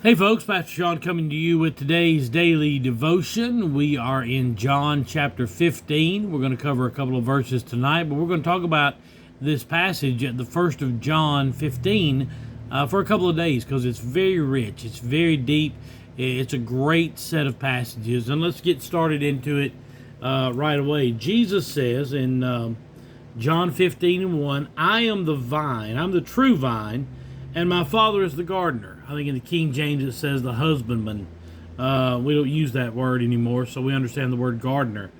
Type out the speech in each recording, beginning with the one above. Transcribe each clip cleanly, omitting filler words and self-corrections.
Hey folks, Pastor Sean coming to you with today's daily devotion. We are in John chapter 15. We're going to cover a couple of verses tonight, but we're going to talk about this passage at the first of John 15 for a couple of days because it's very rich, it's very deep, it's a great set of passages. And let's get started into it right away. Jesus says in John 15 and 1, I am the vine, I'm the true vine, and my Father is the gardener. I think in the King James it says the husbandman. We don't use that word anymore, so we understand the word gardener.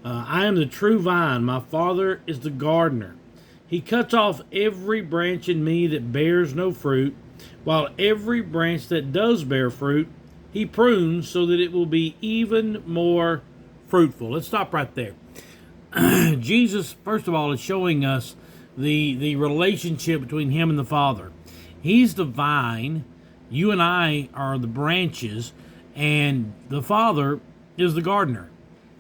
I am the true vine. My Father is the gardener. He cuts off every branch in me that bears no fruit, while every branch that does bear fruit, he prunes so that it will be even more fruitful. Let's stop right there. Jesus, first of all, is showing us the relationship between him and the Father. He's the vine. You and I are the branches, and the Father is the gardener.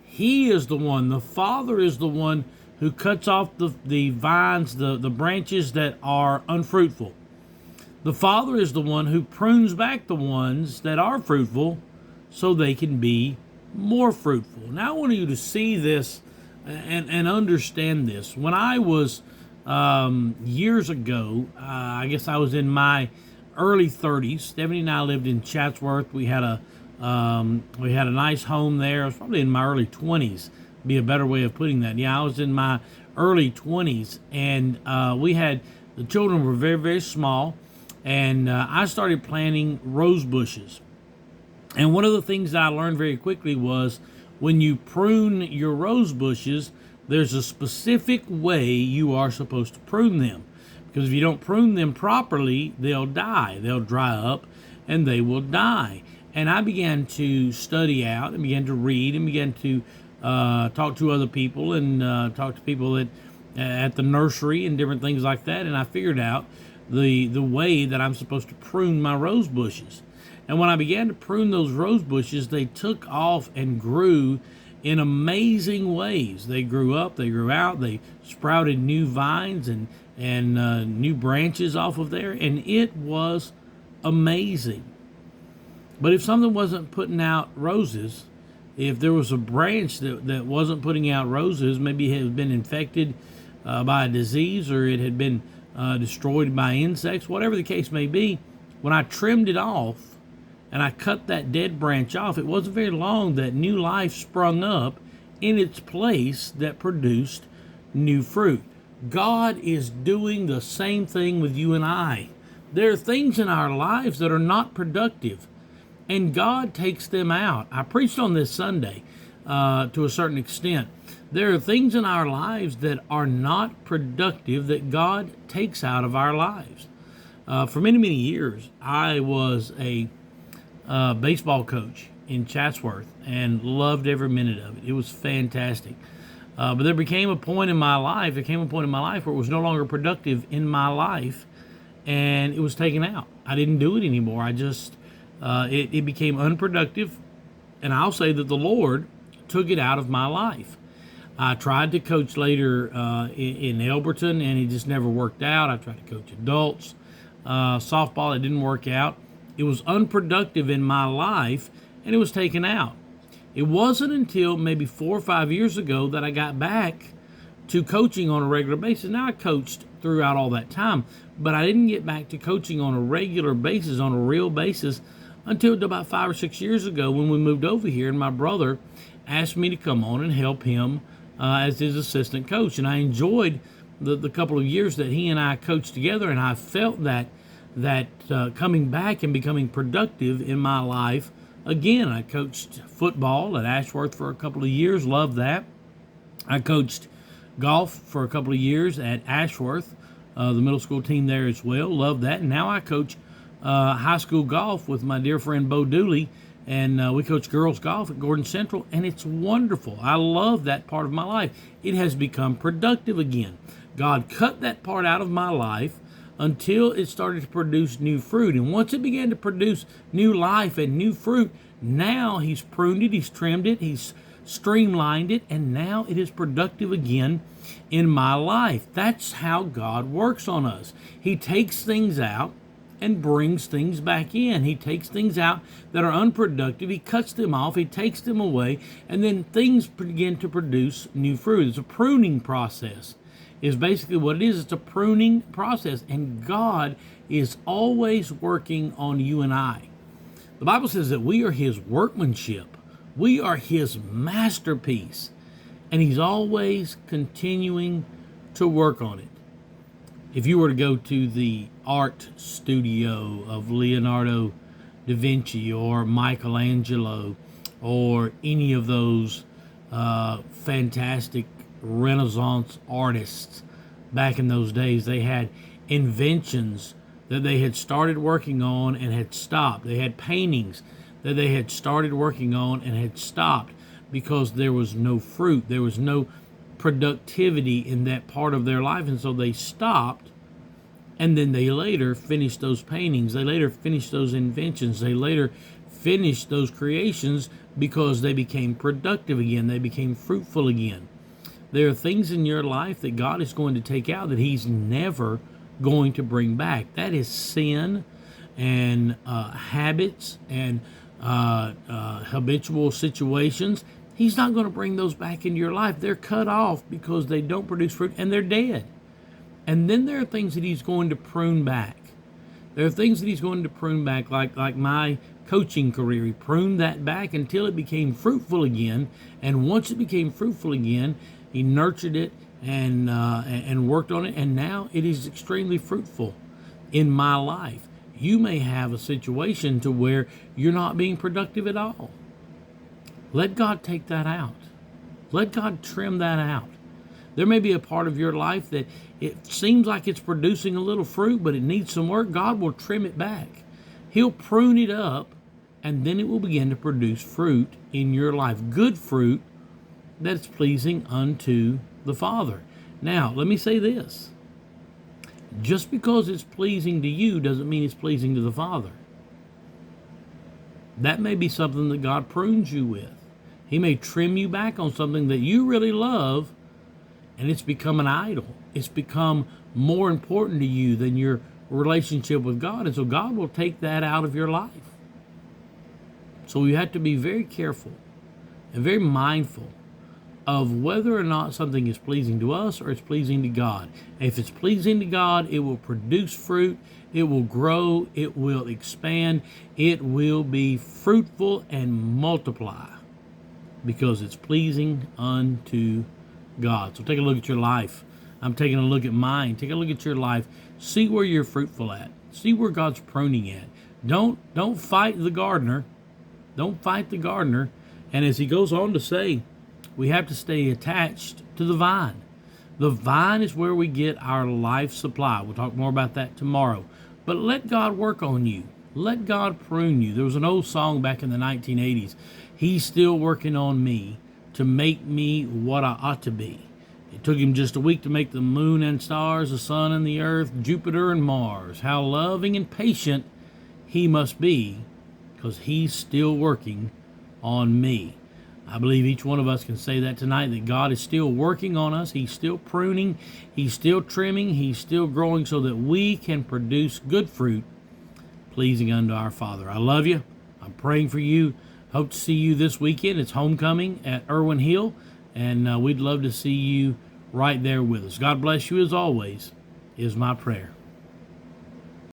He is the one, the Father is the one who cuts off the vines, the branches that are unfruitful. The Father is the one who prunes back the ones that are fruitful so they can be more fruitful. Now I want you to see this and understand this. When I was years ago, I guess I was in my early 30s. Stephanie and I lived in Chatsworth. We had a nice home there. I was probably in my early 20s. Be a better way of putting that. Yeah, I was in my early 20s, and the children were very, very small, and I started planting rose bushes. And one of the things that I learned very quickly was when you prune your rose bushes, there's a specific way you are supposed to prune them. Because if you don't prune them properly, they'll die. They'll dry up and they will die. And I began to study out and began to read and began to talk to other people and talk to people at the nursery and different things like that. And I figured out the way that I'm supposed to prune my rose bushes. And when I began to prune those rose bushes, they took off and grew in amazing ways. They grew up, they grew out, they sprouted new vines and new branches off of there, and it was amazing. But if something wasn't putting out roses, if there was a branch that wasn't putting out roses, maybe it had been infected by a disease or it had been destroyed by insects, whatever the case may be, when I trimmed it off, and I cut that dead branch off, it wasn't very long that new life sprung up in its place that produced new fruit. God is doing the same thing with you and I. There are things in our lives that are not productive, and God takes them out. I preached on this Sunday to a certain extent. There are things in our lives that are not productive that God takes out of our lives. For many, many years, I was a baseball coach in Chatsworth and loved every minute of it. It was fantastic. But there became a point in my life, where it was no longer productive in my life, and it was taken out. I didn't do it anymore. It became unproductive, and I'll say that the Lord took it out of my life. I tried to coach later in Elberton, and it just never worked out. I tried to coach adults, softball. It didn't work out. It was unproductive in my life, and it was taken out. It wasn't until maybe 4 or 5 years ago that I got back to coaching on a regular basis. Now, I coached throughout all that time, but I didn't get back to coaching on a regular basis, on a real basis, until about 5 or 6 years ago when we moved over here, and my brother asked me to come on and help him as his assistant coach. And I enjoyed the couple of years that he and I coached together, and I felt that coming back and becoming productive in my life. Again, I coached football at Ashworth for a couple of years, loved that. I coached golf for a couple of years at Ashworth, the middle school team there as well, loved that. And now I coach high school golf with my dear friend Bo Dooley, and we coach girls golf at Gordon Central, and it's wonderful. I love that part of my life. It has become productive again. God cut that part out of my life until it started to produce new fruit. And once it began to produce new life and new fruit, now he's pruned it, he's trimmed it, he's streamlined it, and now it is productive again in my life. That's how God works on us. He takes things out and brings things back in. He takes things out that are unproductive. He cuts them off. He takes them away. And then things begin to produce new fruit. It's a pruning process is basically what it is. It's a pruning process. And God is always working on you and I. The Bible says that we are his workmanship. We are his masterpiece. And he's always continuing to work on it. If you were to go to the art studio of Leonardo da Vinci or Michelangelo or any of those fantastic Renaissance artists back in those days, they had inventions that they had started working on and had stopped. They had paintings that they had started working on and had stopped because there was no fruit. There was no productivity in that part of their life, and so they stopped. And then they later finished those paintings. They later finished those inventions. They later finished those creations because they became productive again. They became fruitful again. There are things in your life that God is going to take out that he's never going to bring back. That is sin and habits and habitual situations. He's not going to bring those back into your life. They're cut off because they don't produce fruit and they're dead. And then there are things that he's going to prune back. There are things that he's going to prune back, like my coaching career. He pruned that back until it became fruitful again. And once it became fruitful again, he nurtured it and worked on it. And now it is extremely fruitful in my life. You may have a situation to where you're not being productive at all. Let God take that out. Let God trim that out. There may be a part of your life that it seems like it's producing a little fruit, but it needs some work. God will trim it back. He'll prune it up, and then it will begin to produce fruit in your life. Good fruit that's pleasing unto the Father. Now, let me say this. Just because it's pleasing to you doesn't mean it's pleasing to the Father. That may be something that God prunes you with. He may trim you back on something that you really love, and it's become an idol. It's become more important to you than your relationship with God. And so God will take that out of your life. So you have to be very careful and very mindful of whether or not something is pleasing to us or it's pleasing to God. If it's pleasing to God, it will produce fruit, it will grow, it will expand, it will be fruitful and multiply because it's pleasing unto God. So take a look at your life. I'm taking a look at mine. Take a look at your life. See where you're fruitful at. See where God's pruning at. Don't fight the gardener. Don't fight the gardener. And as he goes on to say, we have to stay attached to the vine. The vine is where we get our life supply. We'll talk more about that tomorrow. But let God work on you. Let God prune you. There was an old song back in the 1980s. He's still working on me to make me what I ought to be. It took him just a week to make the moon and stars, the sun and the earth, Jupiter and Mars. How loving and patient he must be, because he's still working on me. I believe each one of us can say that tonight, that God is still working on us. He's still pruning. He's still trimming. He's still growing so that we can produce good fruit pleasing unto our Father. I love you. I'm praying for you. Hope to see you this weekend. It's homecoming at Irwin Hill, and we'd love to see you right there with us. God bless you as always, is my prayer.